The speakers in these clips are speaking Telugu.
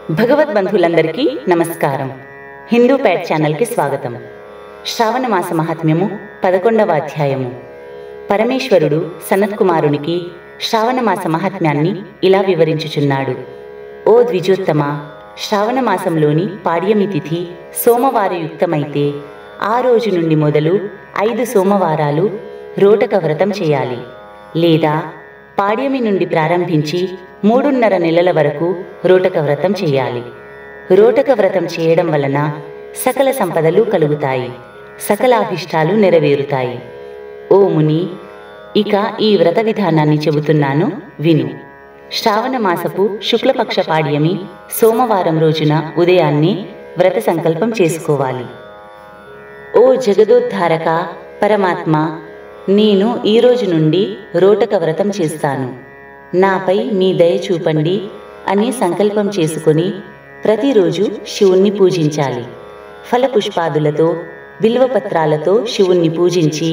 భగవద్బంధువులందరికీ నమస్కారం. హిందూ ప్యాడ్ ఛానల్కి స్వాగతం. శ్రావణ మాస మహాత్మ్యము 11వ అధ్యాయము. పరమేశ్వరుడు సనత్ కుమారునికి శ్రావణ మాస మహాత్మ్యాన్ని ఇలా వివరించుచున్నాడు. ఓ ద్విజోత్తమ, శ్రావణ మాసంలోని పాడ్యమి తిథి సోమవారయుక్తమైతే ఆ రోజు నుండి మొదలు 5 సోమవారాలు రోటక వ్రతం చేయాలి. లేదా పాడ్యమి నుండి ప్రారంభించి 3.5 నెలల వరకు రోటక వ్రతం చేయాలి. రోటక వ్రతం చేయడం వలన సకల సంపదలు కలుగుతాయి, సకల అభిష్టాలు నెరవేరుతాయి. ఓ ముని, ఇక ఈ వ్రత విధానాన్ని చెబుతున్నాను, విను. శ్రావణ మాసపు శుక్లపక్ష పాడ్యమి సోమవారం రోజున ఉదయాన్నే వ్రత సంకల్పం చేసుకోవాలి. ఓ జగదోద్ధారక పరమాత్మ, నేను ఈ రోజు నుండి రోటక వ్రతం చేస్తాను, నాపై మీ దయ చూపండి అని సంకల్పం చేసుకొని ప్రతిరోజు శివుణ్ణి పూజించాలి. ఫలపుష్పాదులతో బిల్వపత్రాలతో శివుణ్ణి పూజించి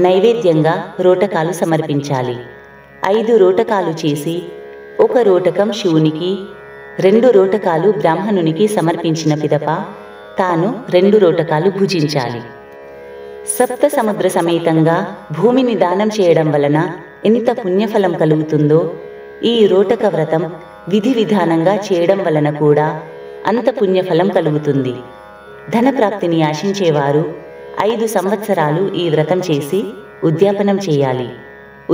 నైవేద్యంగా రోటకాలు సమర్పించాలి. 5 రోటకాలు చేసి 1 రోటకం శివునికి, 2 రోటకాలు బ్రాహ్మణునికి సమర్పించిన పిదప తాను 2 రోటకాలు భుజించాలి. సప్త సముద్ర సమేతంగా భూమిని దానం చేయడం వలన ఎంత పుణ్యఫలం కలుగుతుందో, ఈ రోటక వ్రతం విధి విధానంగా చేయడం వలన కూడా అంత పుణ్యఫలం కలుగుతుంది. ధనప్రాప్తిని ఆశించేవారు 5 సంవత్సరాలు ఈ వ్రతం చేసి ఉద్యాపనం చేయాలి.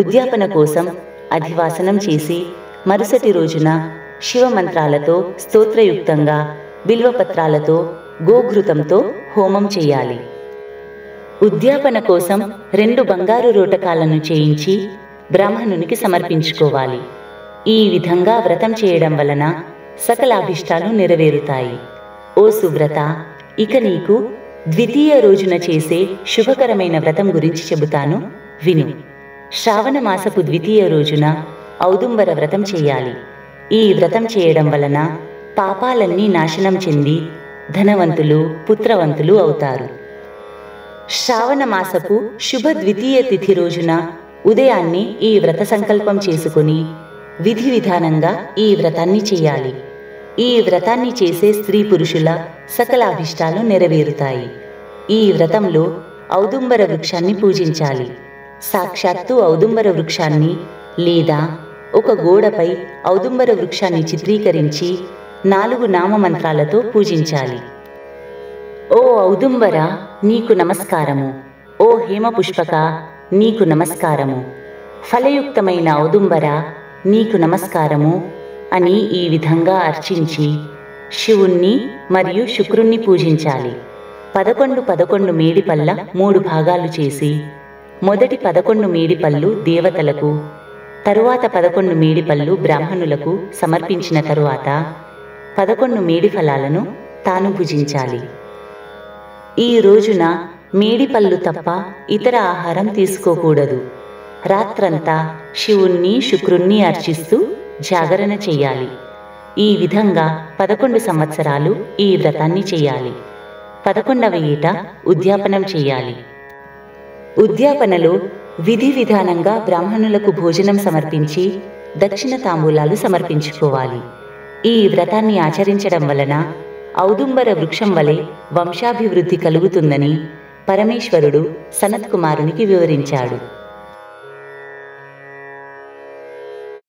ఉద్యాపన కోసం అధివాసనం చేసి మరుసటి రోజున శివమంత్రాలతో స్తోత్రయుక్తంగా బిల్వపత్రాలతో గోఘృతంతో హోమం చేయాలి. ఉద్యాపన కోసం 2 బంగారు రోటకాలను చేయించి బ్రాహ్మణునికి సమర్పించుకోవాలి. ఈ విధంగా వ్రతం చేయడం వలన సకల అభిష్టాలు నెరవేరుతాయి. ఓ సువ్రత, ఇక నీకు ద్వితీయ రోజున చేసే శుభకరమైన వ్రతం గురించి చెబుతాను, విను. శ్రావణ మాసపు ద్వితీయ రోజున ఔదుంబర వ్రతం చేయాలి. ఈ వ్రతం చేయడం వలన పాపాలన్నీ నాశనం చెంది ధనవంతులు పుత్రవంతులు అవుతారు. శ్రావణ మాసపు శుభ ద్వితీయ తిథి రోజున ఉదయాన్నే ఈ వ్రత సంకల్పం చేసుకుని విధి విధానంగా ఈ వ్రతాన్ని చేయాలి. ఈ వ్రతాన్ని చేసే స్త్రీ పురుషుల సకల అభిష్టాలు నెరవేరుతాయి. ఈ వ్రతంలో ఔదుంబర వృక్షాన్ని పూజించాలి. సాక్షాత్తు ఔదుంబర వృక్షాన్ని లేదా ఒక గోడపై ఔదుంబర వృక్షాన్ని చిత్రీకరించి 4 నామమంత్రాలతో పూజించాలి. ఓ ఔదుంబర, నీకు నమస్కారము. ఓ హేమపుష్పక, నీకు నమస్కారము. ఫలయుక్తమైన ఔదుంబర, నీకు నమస్కారము అని ఈ విధంగా అర్చించి శివుణ్ణి మరియు శుక్రుణ్ణి పూజించాలి. 11 మేడిపళ్ళ 3 భాగాలు చేసి మొదటి 11 మేడిపళ్ళు దేవతలకు, తరువాత 11 మేడిపళ్ళు బ్రాహ్మణులకు సమర్పించిన తరువాత 11 మేడి ఫలాలను తాను భుజించాలి. ఈ రోజున మేడిపళ్ళు తప్ప ఇతర ఆహారం తీసుకోకూడదు. రాత్రంతా శివుణ్ణి శుక్రుణ్ణి అర్చిస్తూ జాగరణ చెయ్యాలి. ఈ విధంగా 11 సంవత్సరాలు ఈ వ్రతాన్ని చెయ్యాలి. 11వ ఏట ఉద్యాపనం చెయ్యాలి. ఉద్యాపనలో విధి విధానంగా బ్రాహ్మణులకు భోజనం సమర్పించి దక్షిణ తాంబూలాలు సమర్పించుకోవాలి. ఈ వ్రతాన్ని ఆచరించడం వలన ఔదుంబర వృక్షం వలె వంశాభివృద్ధి కలుగుతుందని పరమేశ్వరుడు సనత్ కుమారునికి వివరించాడు.